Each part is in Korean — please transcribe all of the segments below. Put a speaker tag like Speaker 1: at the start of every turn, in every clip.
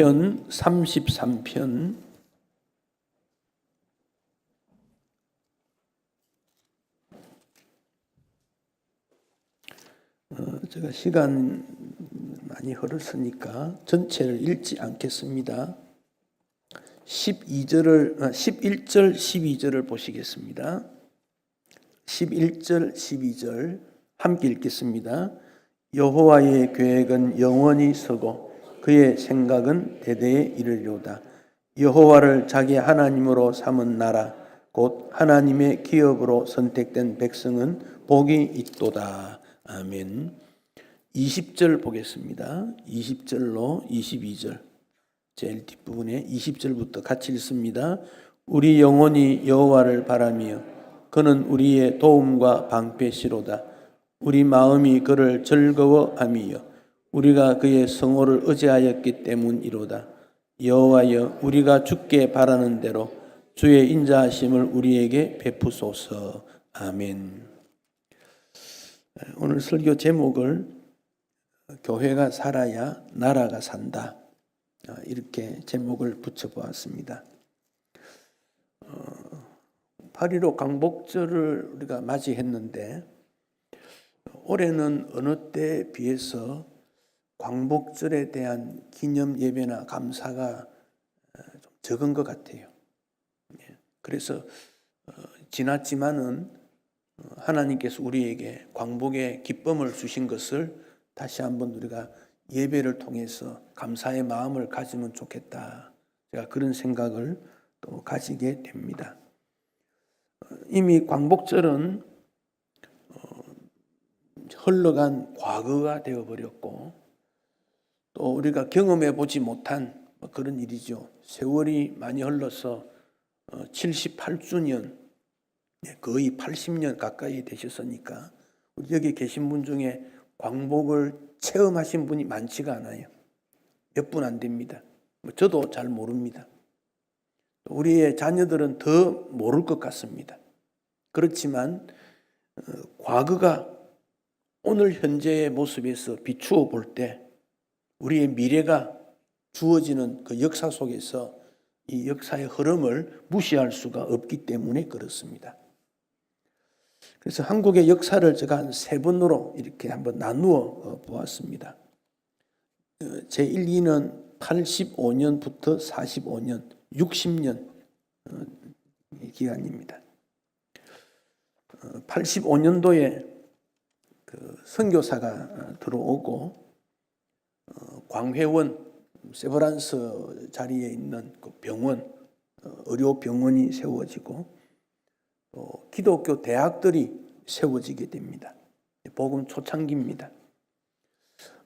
Speaker 1: 시편 33편 제가 시간 많이 흘렀으니까 전체를 읽지 않겠습니다. 11절, 12절을 보시겠습니다. 11절, 12절 함께 읽겠습니다. 여호와의 계획은 영원히 서고 그의 생각은 대대에 이르리로다. 여호와를 자기 하나님으로 삼은 나라 곧 하나님의 기업으로 선택된 백성은 복이 있도다. 아멘. 20절 보겠습니다. 20절로 22절 제일 뒷부분에 20절부터 같이 읽습니다. 우리 영혼이 여호와를 바라며 그는 우리의 도움과 방패시로다. 우리 마음이 그를 즐거워하며 우리가 그의 성호를 의지하였기 때문이로다. 여호와여, 우리가 주께 바라는 대로 주의 인자하심을 우리에게 베푸소서. 아멘. 오늘 설교 제목을 교회가 살아야 나라가 산다, 이렇게 제목을 붙여보았습니다. 8.15 광복절을 우리가 맞이했는데 올해는 어느 때에 비해서 광복절에 대한 기념 예배나 감사가 좀 적은 것 같아요. 그래서 지났지만은 하나님께서 우리에게 광복의 기쁨을 주신 것을 다시 한번 우리가 예배를 통해서 감사의 마음을 가지면 좋겠다, 제가 그런 생각을 또 가지게 됩니다. 이미 광복절은 흘러간 과거가 되어버렸고 또 우리가 경험해 보지 못한 그런 일이죠. 세월이 많이 흘러서 78주년, 거의 80년 가까이 되셨으니까 여기 계신 분 중에 광복을 체험하신 분이 많지가 않아요. 몇 분 안 됩니다. 저도 잘 모릅니다. 우리의 자녀들은 더 모를 것 같습니다. 그렇지만 과거가 오늘 현재의 모습에서 비추어 볼 때 우리의 미래가 주어지는 그 역사 속에서 이 역사의 흐름을 무시할 수가 없기 때문에 그렇습니다. 그래서 한국의 역사를 제가 한 3번으로 이렇게 한번 나누어 보았습니다. 제1, 2는 85년부터 45년, 60년 기간입니다. 85년도에 그 선교사가 들어오고 광회원, 세브란스 자리에 있는 그 병원, 의료병원이 세워지고 또 기독교 대학들이 세워지게 됩니다. 복음 초창기입니다.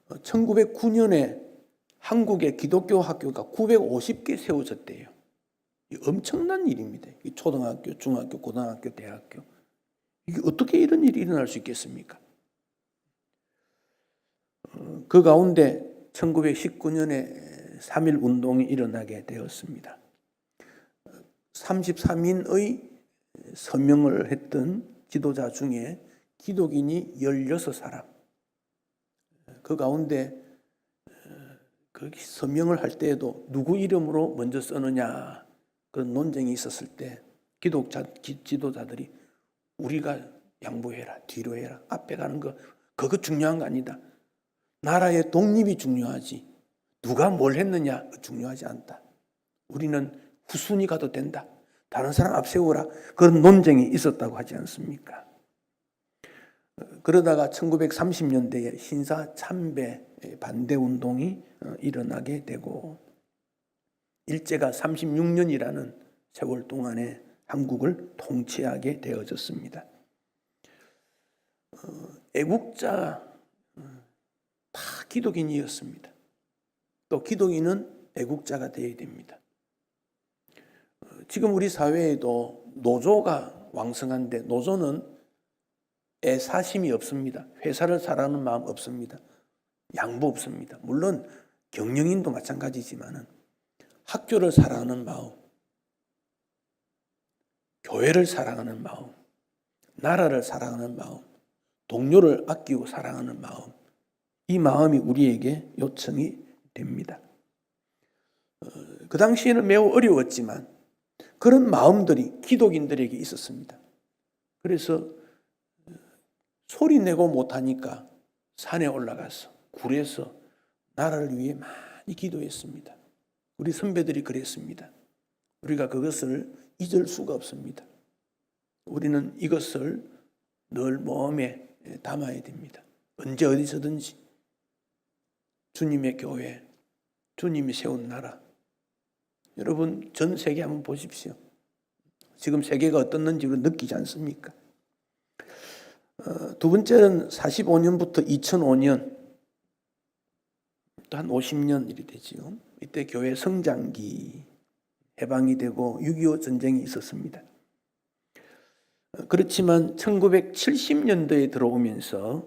Speaker 1: 1909년에 한국의 기독교 학교가 950개 세워졌대요. 엄청난 일입니다. 초등학교, 중학교, 고등학교, 대학교. 이게 어떻게 이런 일이 일어날 수 있겠습니까? 그 가운데 1919년에 3.1 운동이 일어나게 되었습니다. 33인의 서명을 했던 지도자 중에 기독인이 16사람, 그 가운데 그 서명을 할 때에도 누구 이름으로 먼저 쓰느냐 그런 논쟁이 있었을 때 지도자들이 우리가 양보해라, 뒤로 해라, 앞에 가는 거 그거 중요한 거 아니다. 나라의 독립이 중요하지 누가 뭘 했느냐 중요하지 않다. 우리는 후순위 가도 된다. 다른 사람 앞세우라. 그런 논쟁이 있었다고 하지 않습니까? 그러다가 1930년대에 신사 참배 반대 운동이 일어나게 되고 일제가 36년이라는 세월 동안에 한국을 통치하게 되어졌습니다. 애국자 다 기독인이었습니다. 또 기독인은 애국자가 되어야 됩니다. 지금 우리 사회에도 노조가 왕성한데 노조는 애사심이 없습니다. 회사를 사랑하는 마음 없습니다. 양보 없습니다. 물론 경영인도 마찬가지지만 학교를 사랑하는 마음, 교회를 사랑하는 마음, 나라를 사랑하는 마음, 동료를 아끼고 사랑하는 마음, 이 마음이 우리에게 요청이 됩니다. 그 당시에는 매우 어려웠지만 그런 마음들이 기독인들에게 있었습니다. 그래서 소리 내고 못하니까 산에 올라가서 굴에서 나라를 위해 많이 기도했습니다. 우리 선배들이 그랬습니다. 우리가 그것을 잊을 수가 없습니다. 우리는 이것을 늘 마음에 담아야 됩니다. 언제 어디서든지 주님의 교회, 주님이 세운 나라. 여러분 전 세계 한번 보십시오. 지금 세계가 어떻는지 우리 느끼지 않습니까? 두 번째는 45년부터 2005년 또 한 50년 일이 되지요. 이때 교회 성장기 해방이 되고 6.25 전쟁이 있었습니다. 그렇지만 1970년대에 들어오면서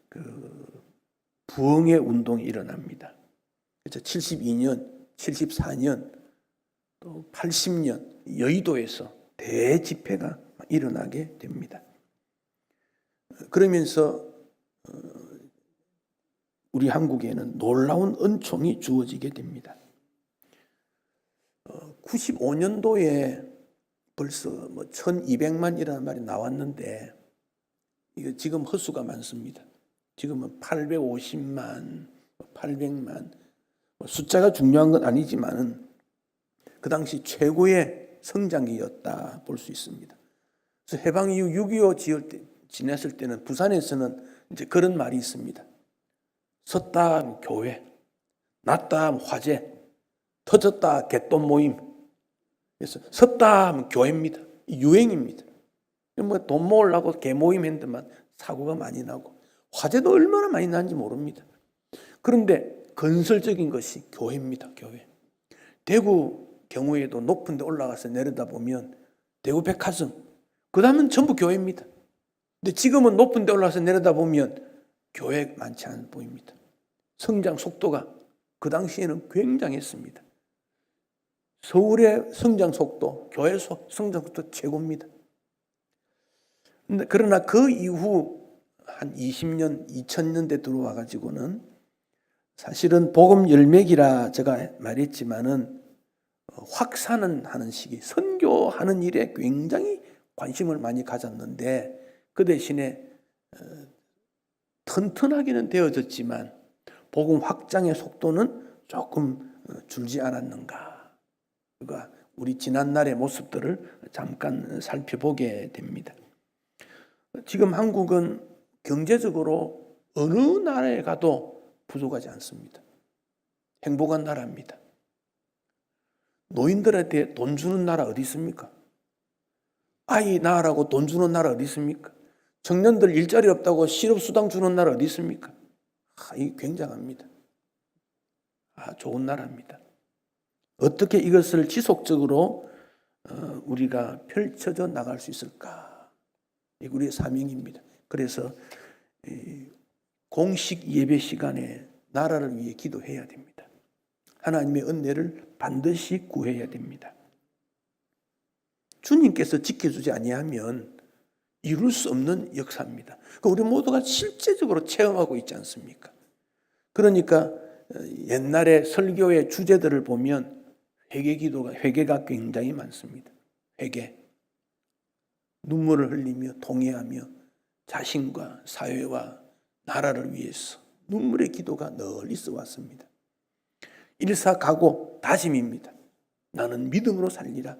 Speaker 1: 그 부흥의 운동이 일어납니다. 그래서 72년, 74년, 또 80년 여의도에서 대집회가 일어나게 됩니다. 그러면서 우리 한국에는 놀라운 은총이 주어지게 됩니다. 95년도에 벌써 1200만이라는 말이 나왔는데 이거 지금 헛수가 많습니다. 지금은 850만, 800만 숫자가 중요한 건 아니지만 그 당시 최고의 성장기였다 볼 수 있습니다. 그래서 해방 이후 6.25 지냈을 때는 부산에서는 이제 그런 말이 있습니다. 섰다 하면 교회, 났다 하면 화재, 터졌다 갯돈 모임. 그래서 섰다 하면 교회입니다. 유행입니다. 돈 모으려고 개 모임 했는데만 사고가 많이 나고 화재도 얼마나 많이 나는지 모릅니다. 그런데 건설적인 것이 교회입니다. 교회. 대구 경우에도 높은 데 올라가서 내려다보면 대구 백화점, 그 다음은 전부 교회입니다. 근데 지금은 높은 데 올라가서 내려다보면 교회 많지 않아 보입니다. 성장 속도가 그 당시에는 굉장했습니다. 서울의 성장 속도, 교회 성장 속도 최고입니다. 그러나 그 이후 한 20년, 2000년대 들어와 가지고는 사실은 복음 열매기라 제가 말했지만은 확산은 하는 시기, 선교하는 일에 굉장히 관심을 많이 가졌는데 그 대신에 튼튼하게는 되어졌지만 복음 확장의 속도는 조금 줄지 않았는가. 그가 우리 지난날의 모습들을 잠깐 살펴보게 됩니다. 지금 한국은 경제적으로 어느 나라에 가도 부족하지 않습니다. 행복한 나라입니다. 노인들한테 돈 주는 나라 어디 있습니까? 아이 낳으라고 돈 주는 나라 어디 있습니까? 청년들 일자리 없다고 실업수당 주는 나라 어디 있습니까? 이게 굉장합니다. 좋은 나라입니다. 어떻게 이것을 지속적으로 우리가 펼쳐져 나갈 수 있을까? 이게 우리의 사명입니다. 그래서 공식 예배 시간에 나라를 위해 기도해야 됩니다. 하나님의 은혜를 반드시 구해야 됩니다. 주님께서 지켜주지 아니하면 이룰 수 없는 역사입니다. 우리 모두가 실제적으로 체험하고 있지 않습니까? 그러니까 옛날에 설교의 주제들을 보면 회개가 굉장히 많습니다. 회개, 눈물을 흘리며 통회하며 자신과 사회와 나라를 위해서 눈물의 기도가 늘 있어 왔습니다. 일사각오 다짐입니다. 나는 믿음으로 살리라.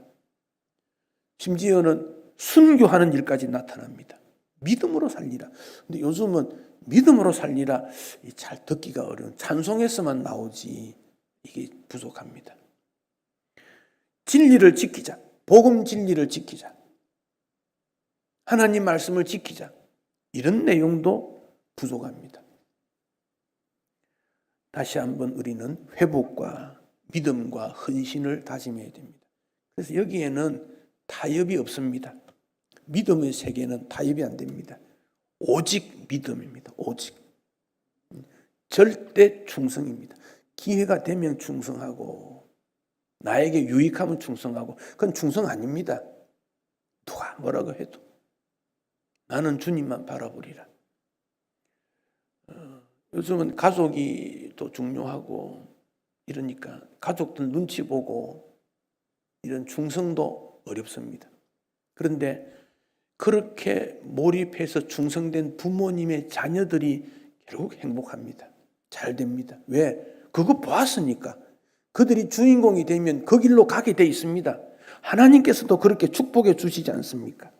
Speaker 1: 심지어는 순교하는 일까지 나타납니다. 믿음으로 살리라. 근데 요즘은 믿음으로 살리라 잘 듣기가 어려운 찬송에서만 나오지 이게 부족합니다. 진리를 지키자. 복음 진리를 지키자. 하나님 말씀을 지키자. 이런 내용도 부족합니다. 다시 한번 우리는 회복과 믿음과 헌신을 다짐해야 됩니다. 그래서 여기에는 타협이 없습니다. 믿음의 세계는 타협이 안 됩니다. 오직 믿음입니다. 오직. 절대 충성입니다. 기회가 되면 충성하고 나에게 유익하면 충성하고 그건 충성 아닙니다. 누가 뭐라고 해도 나는 주님만 바라보리라. 요즘은 가족이 또 중요하고 이러니까 가족들 눈치 보고 이런 충성도 어렵습니다. 그런데 그렇게 몰입해서 충성된 부모님의 자녀들이 결국 행복합니다. 잘 됩니다. 왜? 그거 보았으니까. 그들이 주인공이 되면 그 길로 가게 돼 있습니다. 하나님께서도 그렇게 축복해 주시지 않습니까?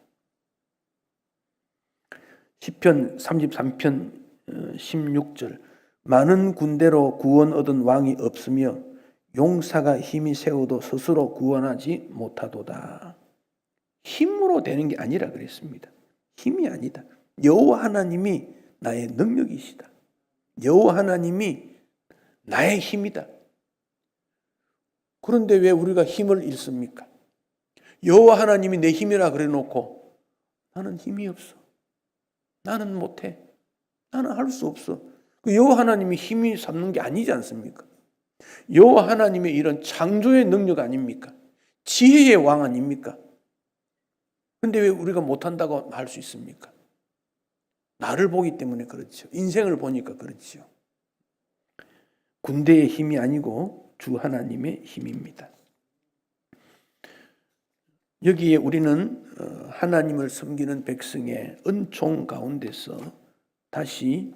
Speaker 1: 시편 33편 16절 많은 군대로 구원 얻은 왕이 없으며 용사가 힘이 세워도 스스로 구원하지 못하도다. 힘으로 되는 게 아니라 그랬습니다. 힘이 아니다. 여호와 하나님이 나의 능력이시다. 여호와 하나님이 나의 힘이다. 그런데 왜 우리가 힘을 잃습니까? 여호와 하나님이 내 힘이라 그래 놓고 나는 힘이 없어. 나는 못해. 나는 할 수 없어. 여호와 하나님이 힘이 삼는 게 아니지 않습니까? 여호와 하나님의 이런 창조의 능력 아닙니까? 지혜의 왕 아닙니까? 그런데 왜 우리가 못한다고 할 수 있습니까? 나를 보기 때문에 그렇죠. 인생을 보니까 그렇죠. 군대의 힘이 아니고 주 하나님의 힘입니다. 여기에 우리는 하나님을 섬기는 백성의 은총 가운데서 다시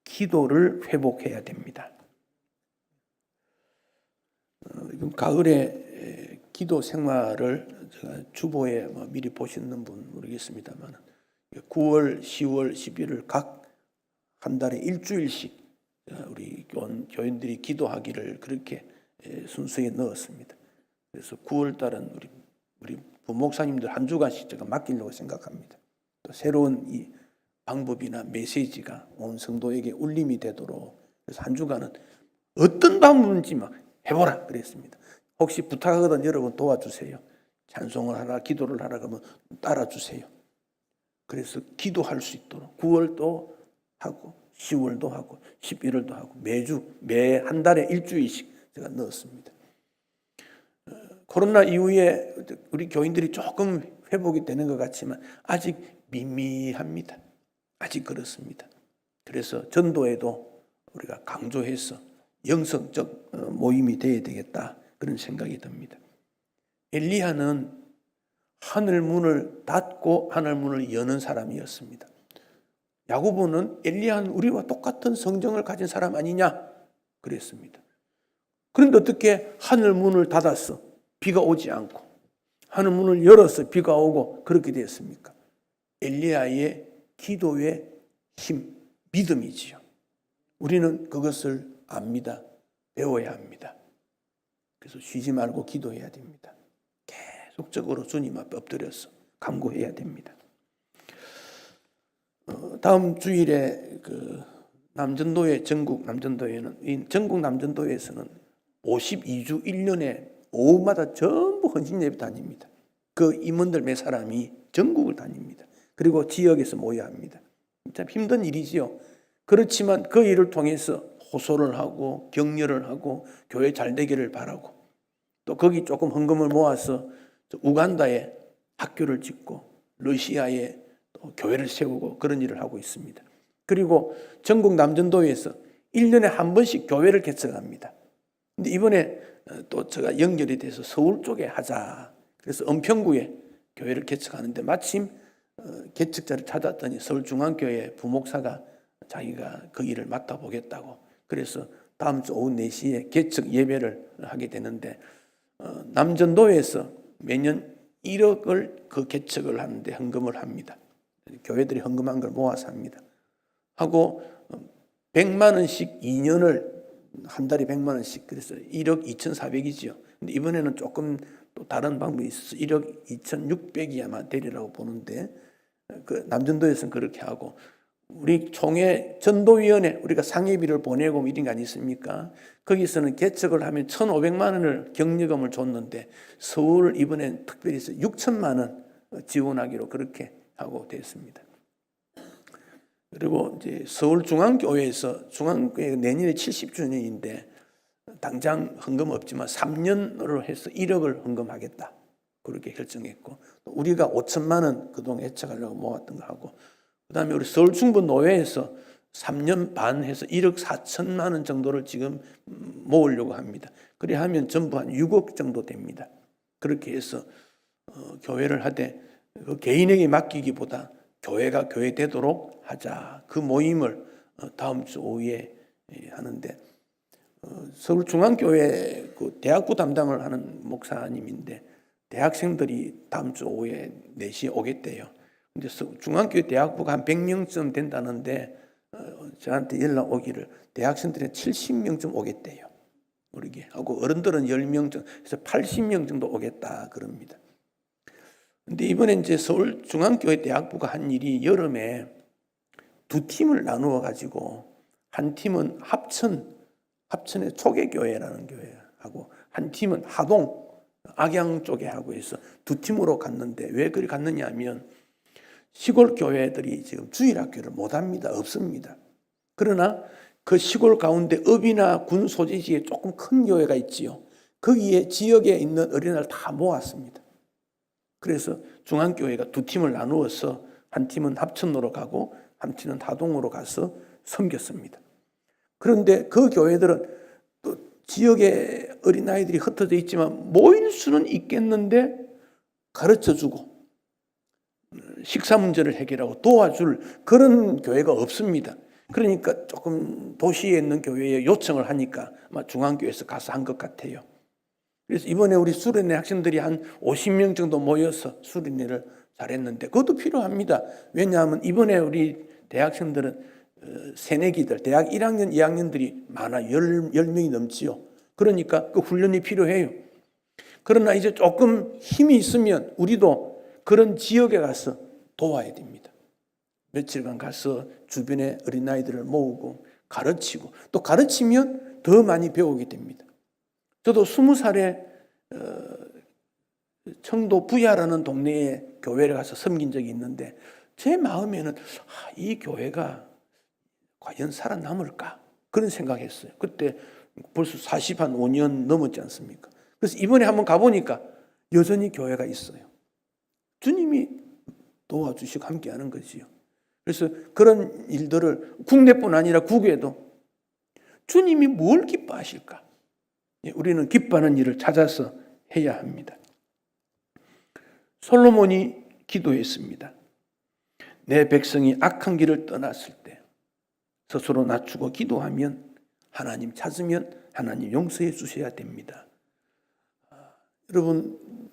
Speaker 1: 기도를 회복해야 됩니다. 가을에 기도 생활을 제가 주보에 미리 보시는 분 모르겠습니다만 9월, 10월, 11월 각 한 달에 일주일씩 우리 교인들이 기도하기를 그렇게 순서에 넣었습니다. 그래서 9월 달은 우리 부목사님들 한 주간씩 제가 맡기려고 생각합니다. 또 새로운 이 방법이나 메시지가 온 성도에게 울림이 되도록 그래서 한 주간은 어떤 방법인지 막 해보라 그랬습니다. 혹시 부탁하거든 여러분 도와주세요. 찬송을 하라 기도를 하라 그러면 따라주세요. 그래서 기도할 수 있도록 9월도 하고 10월도 하고 11월도 하고 매 한 달에 일주일씩 제가 넣었습니다. 코로나 이후에 우리 교인들이 조금 회복이 되는 것 같지만 아직 미미합니다. 아직 그렇습니다. 그래서 전도에도 우리가 강조해서 영성적 모임이 되어야 되겠다 그런 생각이 듭니다. 엘리야는 하늘 문을 닫고 하늘 문을 여는 사람이었습니다. 야고보는 엘리야는 우리와 똑같은 성정을 가진 사람 아니냐 그랬습니다. 그런데 어떻게 하늘 문을 닫았어? 비가 오지 않고 하늘 문을 열어서 비가 오고 그렇게 되었습니까? 엘리야의 기도의 힘, 믿음이지요. 우리는 그것을 압니다. 배워야 합니다. 그래서 쉬지 말고 기도해야 됩니다. 계속적으로 주님 앞에 엎드려서 간구해야 됩니다. 다음 주일에 남전도회 전국 남전도회에서는 52주 1년에 오후마다 전부 헌신 예배 다닙니다. 그 임원들 몇 사람이 전국을 다닙니다. 그리고 지역에서 모여야 합니다. 참 힘든 일이지요. 그렇지만 그 일을 통해서 호소를 하고 격려를 하고 교회 잘 되기를 바라고 또 거기 조금 헌금을 모아서 우간다에 학교를 짓고 러시아에 또 교회를 세우고 그런 일을 하고 있습니다. 그리고 전국 남전도회에서 1년에 한 번씩 교회를 개척합니다. 근데 이번에 또 제가 연결이 돼서 서울 쪽에 하자. 그래서 은평구에 교회를 개척하는데 마침 개척자를 찾았더니 서울중앙교회 부목사가 자기가 그 일을 맡아보겠다고 그래서 다음 주 오후 4시에 개척 예배를 하게 되는데 남전도에서 매년 1억을 그 개척을 하는데 헌금을 합니다. 교회들이 헌금한 걸 모아서 합니다. 하고 100만 원씩 2년을 한 달에 100만 원씩 그래서 1억 2,400이지요. 근데 이번에는 조금 또 다른 방법이 있어서 1억 2,600이 아마 되리라고 보는데 그 남전도에서는 그렇게 하고 우리 총회 전도위원회 우리가 상예비를 보내고 이런 거 아니습니까? 거기서는 개척을 하면 1,500만 원을 격려금을 줬는데 서울 이번엔 특별히 6천만 원 지원하기로 그렇게 하고 됐습니다. 그리고 이제 서울중앙교회에서 중앙교회 내년에 70주년인데 당장 헌금 없지만 3년으로 해서 1억을 헌금하겠다 그렇게 결정했고 우리가 5천만 원 그동안 애착하려고 모았던 거 하고 그다음에 우리 서울충북노회에서 3년 반 해서 1억 4천만 원 정도를 지금 모으려고 합니다. 그래 하면 전부 한 6억 정도 됩니다. 그렇게 해서 교회를 하되 그 개인에게 맡기기보다 교회가 교회 되도록 하자. 그 모임을 다음 주 오후에 하는데 서울중앙교회 그 대학부 담당을 하는 목사님인데 대학생들이 다음 주 오후에 4시에 오겠대요. 근데 중앙교회 대학부가 한 100명쯤 된다는데 저한테 연락 오기를 대학생들이 70명쯤 오겠대요. 모르게 하고 어른들은 10명 정도 해서 80명 정도 오겠다 그럽니다. 근데 이번에 이제 서울중앙교회 대학부가 한 일이 여름에 2팀을 나누어 가지고 한 팀은 합천의 초계교회라는 교회하고 한 팀은 하동 악양 쪽에 하고 해서 2팀으로 갔는데 왜 그리 갔느냐 하면 시골 교회들이 지금 주일학교를 못합니다. 없습니다. 그러나 그 시골 가운데 읍이나 군 소재지에 조금 큰 교회가 있지요. 거기에 지역에 있는 어린이를 다 모았습니다. 그래서 중앙교회가 2팀을 나누어서 한 팀은 합천으로 가고 한 팀은 하동으로 가서 섬겼습니다. 그런데 그 교회들은 또 지역에 어린아이들이 흩어져 있지만 모일 수는 있겠는데 가르쳐주고 식사 문제를 해결하고 도와줄 그런 교회가 없습니다. 그러니까 조금 도시에 있는 교회에 요청을 하니까 아마 중앙교회에서 가서 한 것 같아요. 그래서 이번에 우리 수련회 학생들이 한 50명 정도 모여서 수련회를 잘했는데 그것도 필요합니다. 왜냐하면 이번에 우리 대학생들은 새내기들, 대학 1학년, 2학년들이 많아 10명이 넘지요. 그러니까 그 훈련이 필요해요. 그러나 이제 조금 힘이 있으면 우리도 그런 지역에 가서 도와야 됩니다. 며칠간 가서 주변의 어린아이들을 모으고 가르치고 또 가르치면 더 많이 배우게 됩니다. 저도 20살에 청도 부야라는 동네에 교회를 가서 섬긴 적이 있는데 제 마음에는 이 교회가 과연 살아남을까? 그런 생각했어요. 그때 벌써 45년 넘었지 않습니까? 그래서 이번에 한번 가보니까 여전히 교회가 있어요. 주님이 도와주시고 함께하는 거지요. 그래서 그런 일들을 국내뿐 아니라 국외도 주님이 뭘 기뻐하실까? 우리는 기뻐하는 일을 찾아서 해야 합니다. 솔로몬이 기도했습니다. 내 백성이 악한 길을 떠났을 때 스스로 낮추고 기도하면 하나님 찾으면 하나님 용서해 주셔야 됩니다. 여러분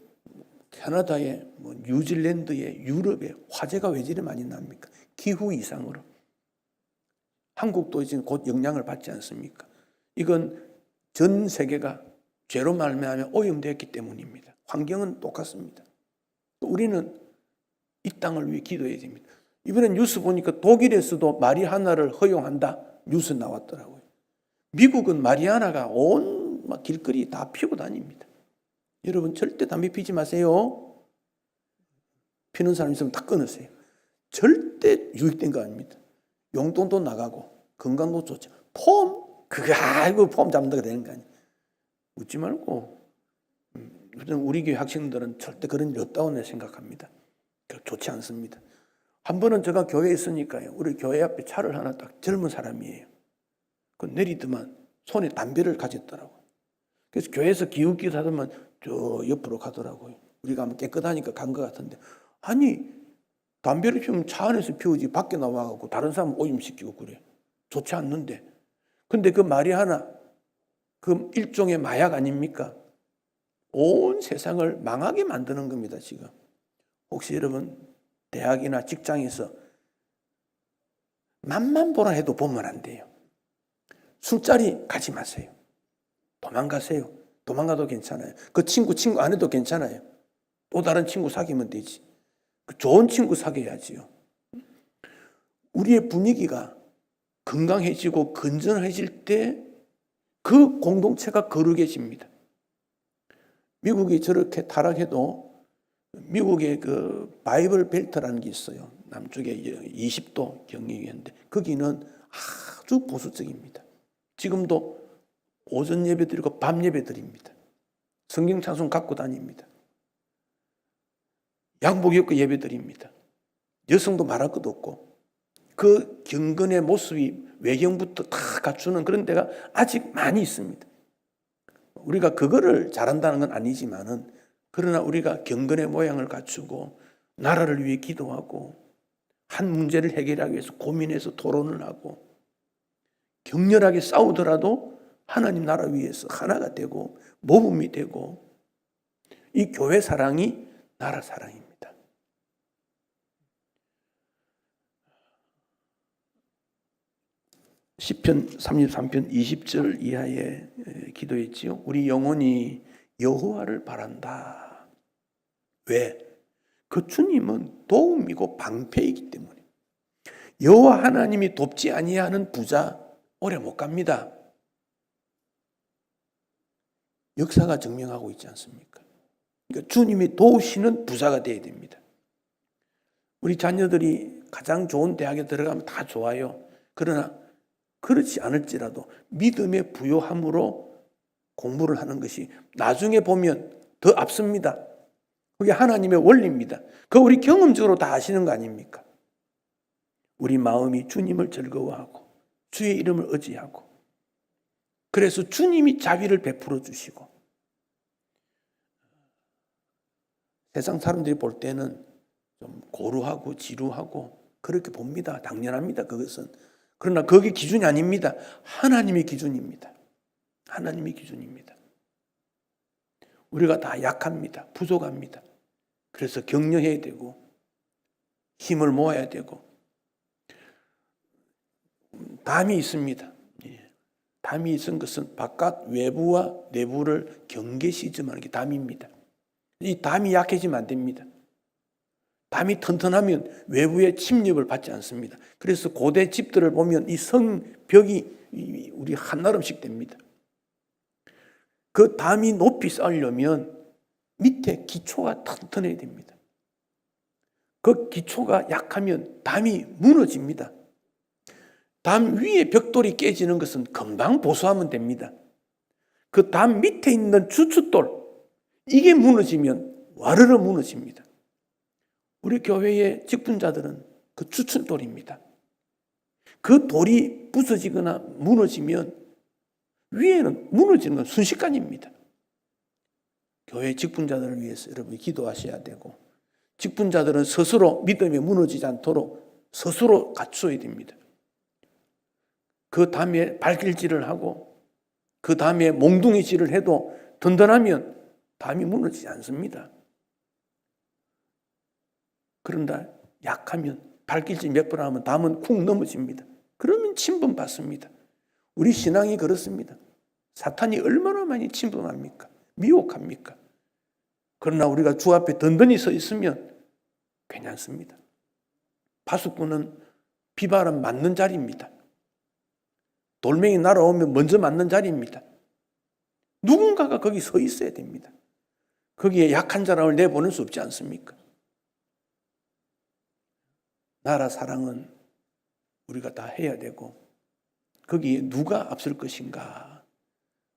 Speaker 1: 캐나다에 뉴질랜드에 유럽에 화재가 왜 저리 많이 납니까? 기후 이상으로. 한국도 지금 곧 영향을 받지 않습니까? 이건 전 세계가 죄로 말미암아 오염되었기 때문입니다. 환경은 똑같습니다. 우리는 이 땅을 위해 기도해야 됩니다. 이번에 뉴스 보니까 독일에서도 마리아나를 허용한다 뉴스 나왔더라고요. 미국은 마리아나가 온 길거리 다 피우고 다닙니다. 여러분 절대 담배 피지 마세요. 피는 사람 있으면 다 끊으세요. 절대 유익된 거 아닙니다. 용돈도 나가고 건강도 좋죠. 폼 그거 폼 잡는다고 되는 거 아니에요. 웃지 말고 우리 교회 학생들은 절대 그런 일 없다고 생각합니다. 좋지 않습니다. 한 번은 제가 교회에 있으니까요. 우리 교회 앞에 차를 하나 딱 젊은 사람이에요. 그 내리더만 손에 담배를 가졌더라고요. 그래서 교회에서 기웃기웃 하더만 저 옆으로 가더라고요. 우리가 한번 깨끗하니까 간 것 같은데 아니 담배를 피우면 차 안에서 피우지 밖에 나와가지고 다른 사람 오염시키고 그래. 좋지 않는데. 근데 그 마리아나 그 일종의 마약 아닙니까? 온 세상을 망하게 만드는 겁니다, 지금. 혹시 여러분 대학이나 직장에서 맛만 보라 해도 보면 안 돼요. 술자리 가지 마세요. 도망가세요. 도망가도 괜찮아요. 그 친구 안 해도 괜찮아요. 또 다른 친구 사귀면 되지. 좋은 친구 사귀어야지요. 우리의 분위기가 건강해지고 건전해질 때 그 공동체가 거룩해집니다. 미국이 저렇게 타락해도 미국의 그 바이블 벨트라는 게 있어요. 남쪽에 20도 경력이었는데 거기는 아주 보수적입니다. 지금도 오전 예배 드리고 밤 예배 드립니다. 성경 찬송 갖고 다닙니다. 양복 입고 예배 드립니다. 여성도 말할 것도 없고 그 경건의 모습이 외형부터 다 갖추는 그런 데가 아직 많이 있습니다. 우리가 그거를 잘한다는 건 아니지만은, 그러나 우리가 경건의 모양을 갖추고 나라를 위해 기도하고 한 문제를 해결하기 위해서 고민해서 토론을 하고 격렬하게 싸우더라도 하나님 나라 위해서 하나가 되고 모범이 되고, 이 교회 사랑이 나라 사랑입니다. 시편 33편 20절 이하에 기도했지요. 우리 영혼이 여호와를 바란다. 왜? 그 주님은 도움이고 방패이기 때문에. 여호와 하나님이 돕지 아니하는 부자 오래 못 갑니다. 역사가 증명하고 있지 않습니까? 그러니까 주님이 도우시는 부자가 되어야 됩니다. 우리 자녀들이 가장 좋은 대학에 들어가면 다 좋아요. 그러나 그렇지 않을지라도 믿음의 부요함으로 공부를 하는 것이 나중에 보면 더 앞섭니다. 그게 하나님의 원리입니다. 그거 우리 경험적으로 다 아시는 거 아닙니까? 우리 마음이 주님을 즐거워하고 주의 이름을 의지하고, 그래서 주님이 자비를 베풀어 주시고, 세상 사람들이 볼 때는 좀 고루하고 지루하고 그렇게 봅니다. 당연합니다. 그것은. 그러나 그게 기준이 아닙니다. 하나님의 기준입니다. 하나님의 기준입니다. 우리가 다 약합니다. 부족합니다. 그래서 격려해야 되고 힘을 모아야 되고, 담이 있습니다. 담이 있은 것은 바깥 외부와 내부를 경계시점하는 게 담입니다. 이 담이 약해지면 안 됩니다. 담이 튼튼하면 외부의 침입을 받지 않습니다. 그래서 고대 집들을 보면 이 성벽이 우리 한나름씩 됩니다. 그 담이 높이 쌓으려면 밑에 기초가 튼튼해야 됩니다. 그 기초가 약하면 담이 무너집니다. 담 위에 벽돌이 깨지는 것은 금방 보수하면 됩니다. 그 담 밑에 있는 주춧돌, 이게 무너지면 와르르 무너집니다. 우리 교회의 직분자들은 그 주춧돌입니다. 그 돌이 부서지거나 무너지면 위에는 무너지는 건 순식간입니다. 교회 직분자들을 위해서 여러분이 기도하셔야 되고, 직분자들은 스스로 믿음이 무너지지 않도록 스스로 갖춰야 됩니다. 그 다음에 발길질을 하고 그 다음에 몽둥이질을 해도 든든하면 담이 무너지지 않습니다. 그런다 약하면 발길질 몇 번 하면 담은 쿵 넘어집니다. 그러면 침범 받습니다. 우리 신앙이 그렇습니다. 사탄이 얼마나 많이 침범합니까? 미혹합니까? 그러나 우리가 주 앞에 든든히 서 있으면 괜찮습니다. 파수꾼은 비바람 맞는 자리입니다. 돌멩이 날아오면 먼저 맞는 자리입니다. 누군가가 거기 서 있어야 됩니다. 거기에 약한 사람을 내보낼 수 없지 않습니까? 나라 사랑은 우리가 다 해야 되고, 거기에 누가 앞설 것인가?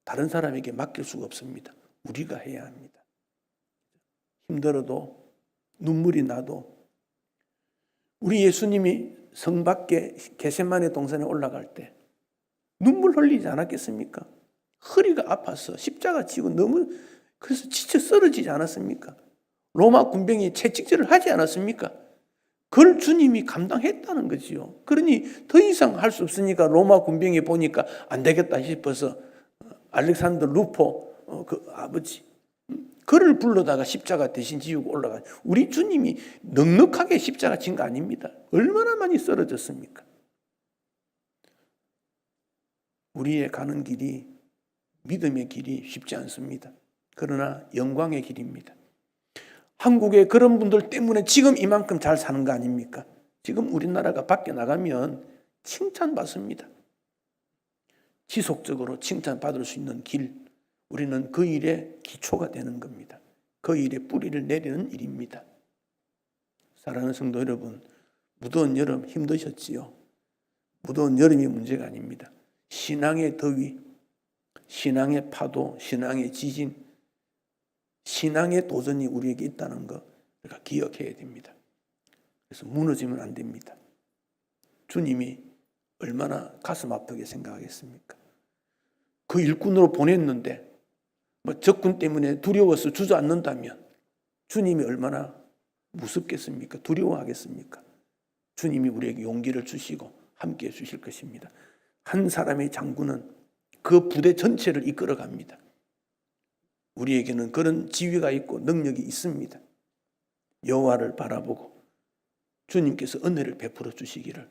Speaker 1: 다른 사람에게 맡길 수가 없습니다. 우리가 해야 합니다. 힘들어도 눈물이 나도, 우리 예수님이 성 밖에 겟세마네 동산에 올라갈 때 눈물 흘리지 않았겠습니까? 허리가 아파서 십자가 지고 너무, 그래서 지쳐 쓰러지지 않았습니까? 로마 군병이 채찍질을 하지 않았습니까? 그걸 주님이 감당했다는 거지요. 그러니 더 이상 할 수 없으니까 로마 군병이 보니까 안 되겠다 싶어서 알렉산더 루포 그 아버지, 그를 불러다가 십자가 대신 지우고 올라가. 우리 주님이 넉넉하게 십자가 진 거 아닙니다. 얼마나 많이 쓰러졌습니까? 우리의 가는 길이, 믿음의 길이 쉽지 않습니다. 그러나 영광의 길입니다. 한국의 그런 분들 때문에 지금 이만큼 잘 사는 거 아닙니까? 지금 우리나라가 밖에 나가면 칭찬받습니다. 지속적으로 칭찬받을 수 있는 길, 우리는 그 일의 기초가 되는 겁니다. 그 일에 뿌리를 내리는 일입니다. 사랑하는 성도 여러분, 무더운 여름 힘드셨지요? 무더운 여름이 문제가 아닙니다. 신앙의 더위, 신앙의 파도, 신앙의 지진, 신앙의 도전이 우리에게 있다는 거 우리가 기억해야 됩니다. 그래서 무너지면 안 됩니다. 주님이 얼마나 가슴 아프게 생각하겠습니까? 그 일꾼으로 보냈는데 적군 때문에 두려워서 주저앉는다면 주님이 얼마나 무섭겠습니까? 두려워하겠습니까? 주님이 우리에게 용기를 주시고 함께해 주실 것입니다. 한 사람의 장군은 그 부대 전체를 이끌어갑니다. 우리에게는 그런 지위가 있고 능력이 있습니다. 여호와를 바라보고 주님께서 은혜를 베풀어 주시기를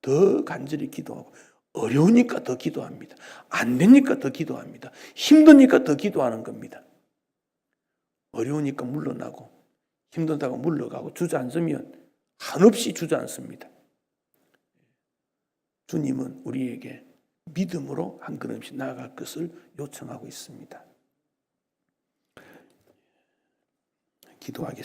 Speaker 1: 더 간절히 기도하고, 어려우니까 더 기도합니다. 안 되니까 더 기도합니다. 힘드니까 더 기도하는 겁니다. 어려우니까 물러나고 힘들다고 물러가고 주저앉으면 한없이 주저앉습니다. 주님은 우리에게 믿음으로 한 걸음씩 나아갈 것을 요청하고 있습니다. 기도하겠습니다.